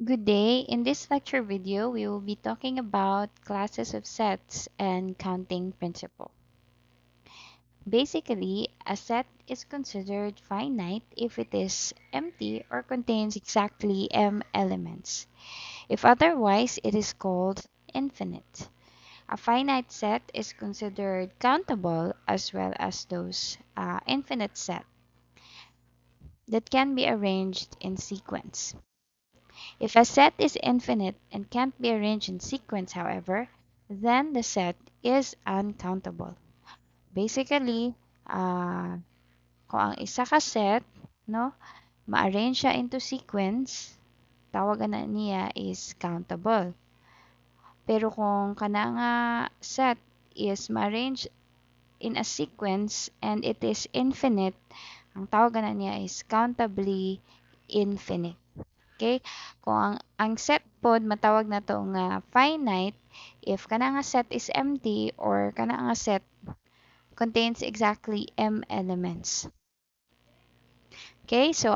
Good day. In this lecture video, we will be talking about classes of sets and counting principle. Basically, a set is considered finite if it is empty or contains exactly m elements. If otherwise, it is called infinite. A finite set is considered countable as well as those infinite set that can be arranged in sequence. If a set is infinite and can't be arranged in sequence, however, then the set is uncountable. Basically, kung ang isa ka set, no, ma-arrange siya into sequence, tawagan na niya is countable. Pero kung kana nga set is ma-arrange in a sequence and it is infinite, ang tawagan na niya is countably infinite. Okay? Kung ang set pod matawag na to nga finite if kana nga set is empty or kana nga set contains exactly m elements. Okay? So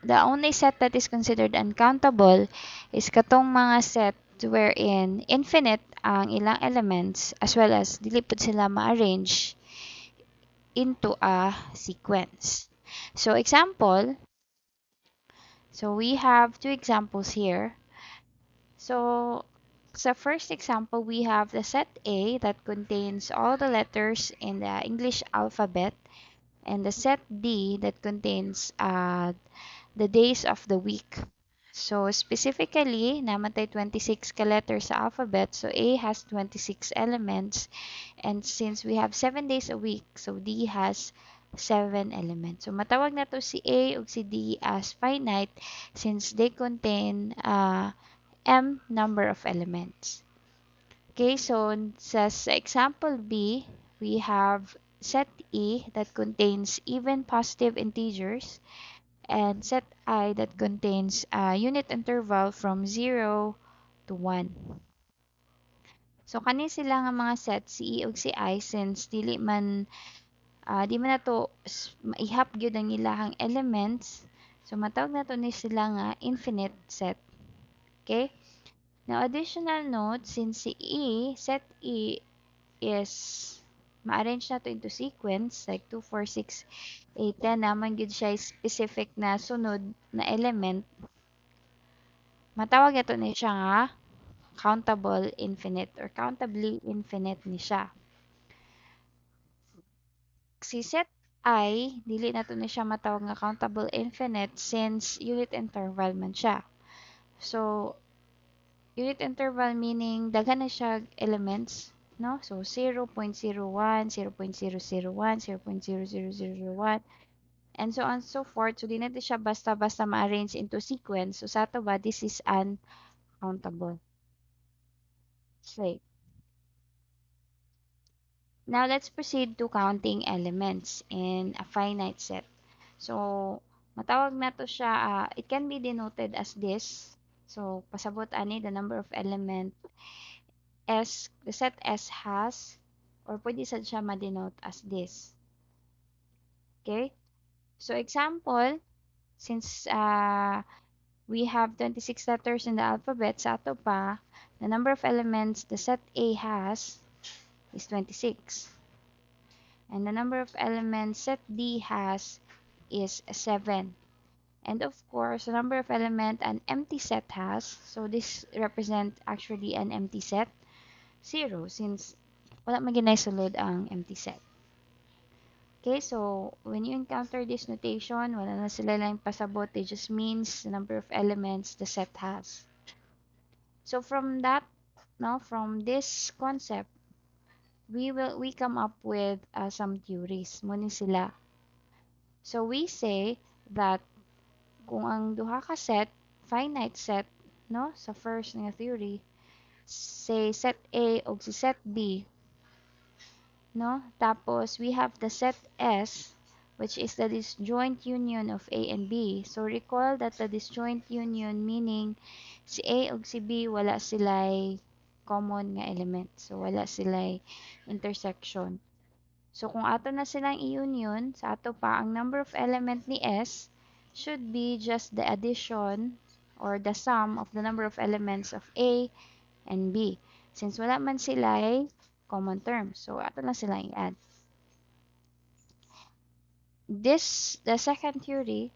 the only set that is considered uncountable is katong mga set wherein infinite ang ilang elements as well as dili pud sila ma-arrange into a sequence. So example, so we have two examples here. So, sa first example, we have the set A that contains all the letters in the English alphabet and the set D that contains the days of the week. So, specifically, namatay 26 ka letters sa alphabet. So, A has 26 elements. And since we have 7 days a week, so D has 7 elements. So, matawag na to si A o si D as finite since they contain m number of elements. Okay, so sa example B, we have set E that contains even positive integers and set I that contains a unit interval from 0 to 1. So kani sila nga mga set si E ug si I since di man nato maihap gyud ang ilahang elements. So matawag nato ni sila nga infinite set. Okay? Now, additional note, since si E, set E is ma-arrange na to into sequence, like 2, 4, 6, 8, 10, naman yun siya specific na sunod na element, matawag ito ni siya nga countable infinite or countably infinite ni siya. Si set I, dili na to ni siya matawag nga countable infinite since unit interval man siya. So, unit interval meaning daghan na siya elements, no? So 0.01, 0.001, 0.00001, and so on and so forth. So di natin siya basta-basta ma-arrange into sequence. So sa ato ba, this is uncountable. Okay. Now let's proceed to counting elements in a finite set. So matawag na to siya, it can be denoted as this. So pasabot ani the number of element the set S has, or pwede sad siya ma-denote as this. Okay? So, example, since we have 26 letters in the alphabet, sa ato pa, the number of elements the set A has is 26. And the number of elements set D has is 7. And of course, the number of element an empty set has, so this represent actually an empty set, 0, since wala maginay sulod ang empty set. Okay, so when you encounter this notation, wala na sila lang pasabot, it just means the number of elements the set has. So from that, no, from this concept, we come up with some theories. Muna sila. So we say that kung ang duha ka set, finite set, no, sa first nga theory, say set A o si set B, no? Tapos, we have the set S, which is the disjoint union of A and B. So, recall that the disjoint union meaning si A ug si B wala sila'y common nga element. So, wala sila'y intersection. So, kung ato na silang i-union, sa ato pa, ang number of element ni S should be just the addition or the sum of the number of elements of A and B. Since wala man sila common term. So, ato lang sila i-add. The second theory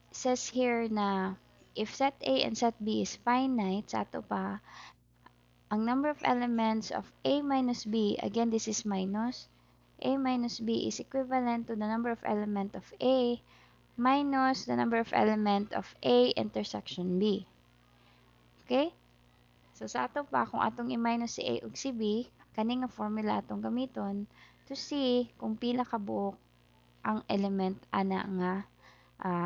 says here na if set A and set B is finite, sa ato pa, ang number of elements of A minus B, again, this is minus, A minus B is equivalent to the number of element of A minus the number of element of A intersection B. Okay? So, sa ato pa, kung atong i-minus si A ug si B, kani nga formula atong gamiton to see kung pila ka buok ang element ana nga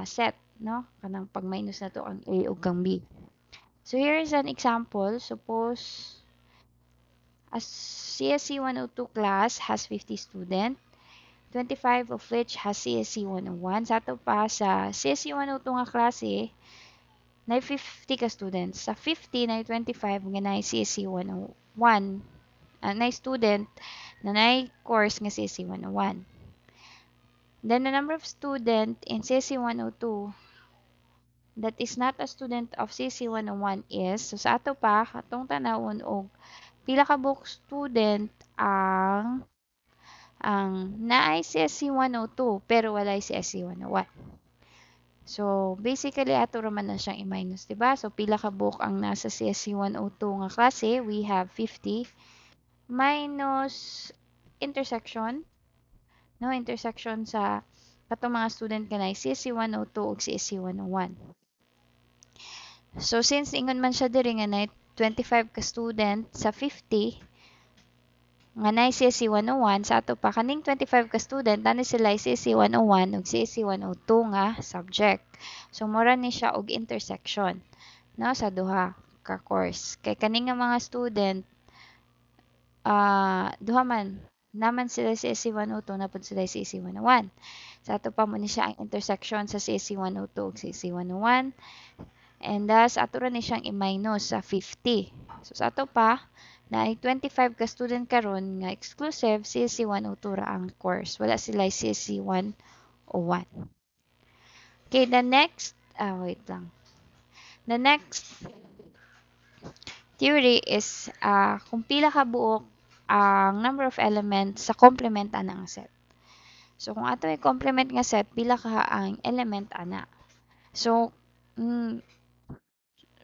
set, no? Kanang pag-minus na to ang A ug kang B. So, here is an example. Suppose a CSC 102 class has 50 students, 25 of which has CSC 101. Sa ato pa, sa CSC 102 nga klase, na 50 ka students. Sa 50, na 25 nga na CSC 101. Na student na na course nga CSC 101. Then, the number of student in CSC 102 that is not a student of CSC 101 is, so sa ato pa, katong tanawon og pila ka book student ang naay CSC 102 pero walay CSC 101. So, basically, ato raman na siyang i-minus, diba? So, pila ka book ang nasa CSC 102 nga klase, we have 50 minus intersection, no? Intersection sa katong mga student kanay CSC 102 ug CSC 101. So, since ingon man siya diri nga na 25 ka student sa 50, nga na CSC 101, sa ato pa, kaning 25 ka student, dani sila CSC 101 ug CSC 102 nga subject. So, mura ni siya og intersection, no? Sa duha ka course. Kay kaning nga mga student, duha man, naman sila CSC 102, napod sila CSC 101. Sa ato pa mo ni siya ang intersection sa CSC 102 ug CSC 101. And thus, ato ra ni siyang i-minus sa 50. So, sa ato pa, na 25 ka student karon nga exclusive, CSC 102 ra ang course. Wala sila CSC 101. Okay, the next, wait lang. The next theory is kung pila ka buok ang number of elements sa complement ana nga set. So, kung ato ay complement nga set, pila ka ang element ana. So,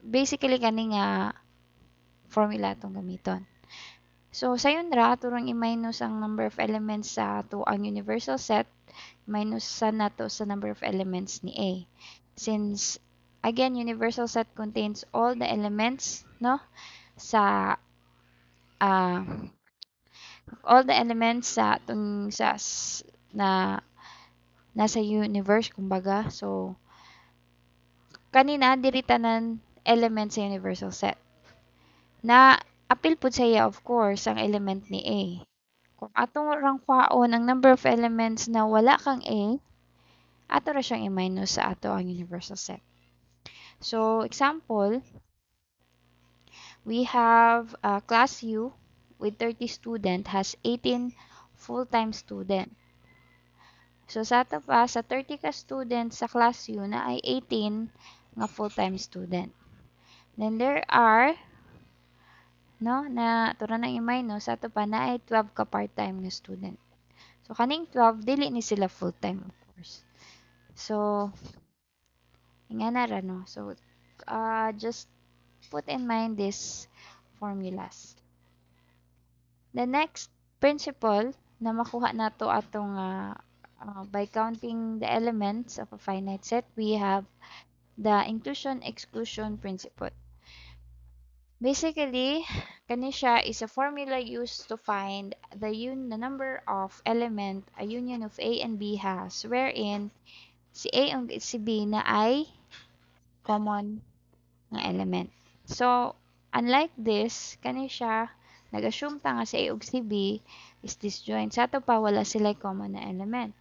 basically kani nga formula itong gamiton. So, sayon ra, turang i-minus ang number of elements sa ato ang universal set, minus sa nato sa number of elements ni A. Since, again, universal set contains all the elements, no? Sa, all the elements sa itong na nasa universe, kumbaga. So, kanina, diri tanan element sa universal set. Na apil po sa iya, of course, ang element ni A. Kung atong rang kwaon ang number of elements na wala kang A, ato ra siyang i-minus sa ato ang universal set. So, example, we have class U with 30 student has 18 full-time student. So, sa ato pa, sa 30 ka student sa class U na ay 18 nga full-time student. Then, there are no, na tura na i-minus, ato pa na ay 12 ka part-time nga student. So, kaning 12, dili ni sila full-time, of course. So, nga na ra, no? So, just put in mind these formulas. The next principle na makuha nato atong by counting the elements of a finite set, we have the inclusion-exclusion principle. Basically, kani siya is a formula used to find the number of element a union of A and B has, wherein si A ug si B na ay common nga element. So, unlike this, kani siya nag-assume ta nga si A ug si B is disjoint. Sa ato pa, wala sila common na element.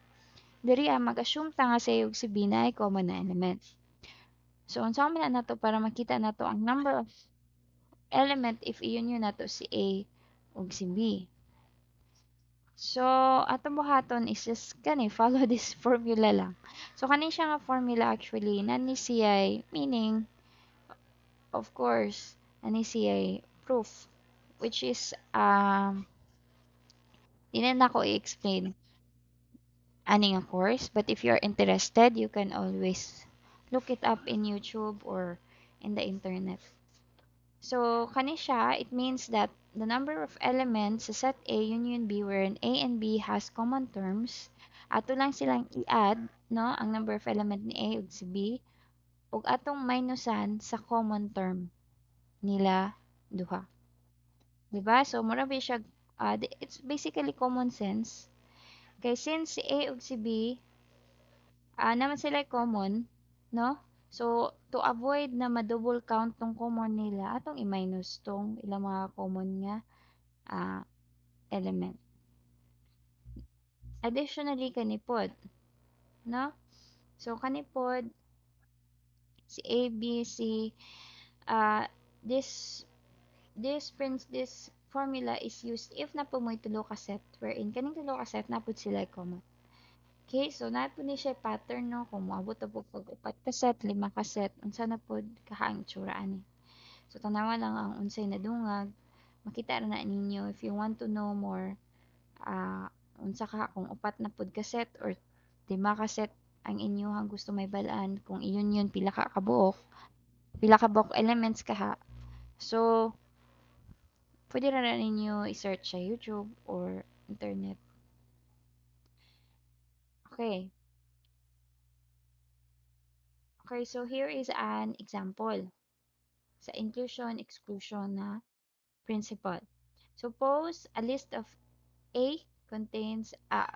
Diri mag-assume ta nga si A ug si B na ay common na element. So, unsa man na nato para makita nato ang number of element if i-union nato si A ug si B. So, atong buhaton is just kani follow this formula lang. So, kani siya nga formula actually nani siya meaning of course nani siya proof which is di na ko i-explain ani nga course, but if you're interested you can always look it up in YouTube or in the internet. So, kani siya, it means that the number of elements sa set A union B wherein A and B has common terms, ato lang silang i-add, no, ang number of element ni A ug si B, ug atong minusan sa common term nila duha. Diba? So, mura ba siya, it's basically common sense. Kay since si A ug si B, naman sila common, no? So, to avoid na ma-double count tong common nila, atong i-minus tong ilang mga common nga ah, element. Additionally, kanipod, no? So, kanipod, si A, B, C, uh, this, this formula is used if na po mo'y tulo ka set, wherein kaning tulo ka set, napod sila common. Okay, so nato ni siya pattern, no? Kung moabot na po pag-upat ka set, 5 ka set, unsa na po kahaang itsura ani. So, tanawa lang ang unsay nadungag. Makita na ninyo if you want to know more unsa ka kung upat na pud ka set or 5 ka set ang inyong gusto may balaan kung iyon yun pila ka buok elements kaha. So, pwede ra na ninyo i-search sa YouTube or internet. Okay. Okay, so here is an example sa inclusion exclusion na principle. Suppose a list of a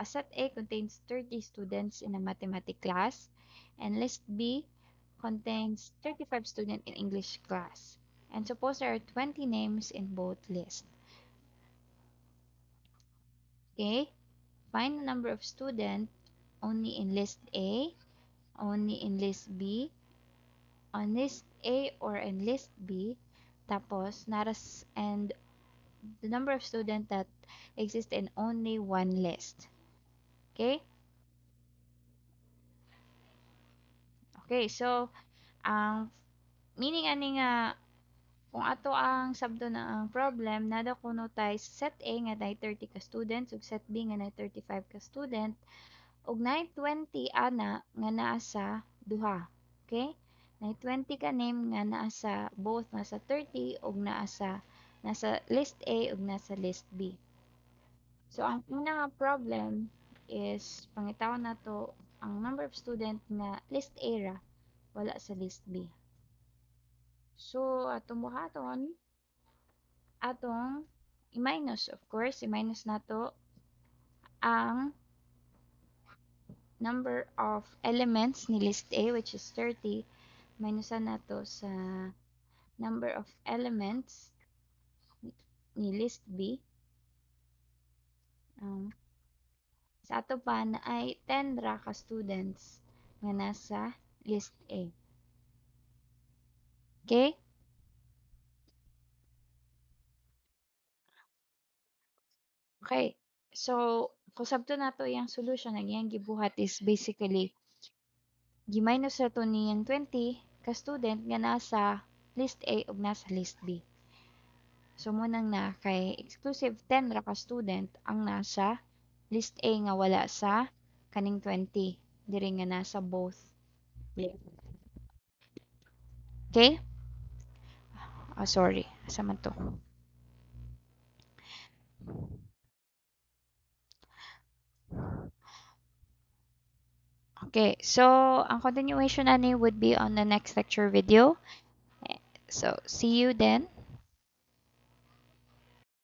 set A contains 30 students in a mathematics class, and list B contains 35 students in English class. And suppose there are 20 names in both lists. Okay, find the number of students only in list A, only in list B, on list A or in list B, tapos naras and the number of students that exist in only one list. Okay? Okay, so ang meaning ani nga kung ato ang sabdo na ang problem nada kuno tay set A nga nay 30 ka students ug set B nga nay 35 ka student ug nay 20 ana nga naa sa duha. Okay? Nay 20 ka name nga naa sa both nasa 30 ug naa sa nasa list A ug nasa list B. So ang una nga problem is pangitawon nato ang number of student nga list A ra wala sa list B. So atong buhaton atong i-minus of course i-minus nato ang number of elements ni list A which is 30 minusan nato sa number of elements ni list B sa ato pa na ay 10 ra ka students nga nasa list A. Okay? Okay. So, kung sabto nato yung solution ang iyang gibuhat is basically gi-minus na to niyang 20 ka student nga nasa list A ug nasa list B. So, munang na kay exclusive 10 ra ka student ang nasa list A nga wala sa kaning 20 diri nga nasa both list. Okay? Sorry. Asa man to? Okay, so ang continuation ani would be on the next lecture video. So, see you then.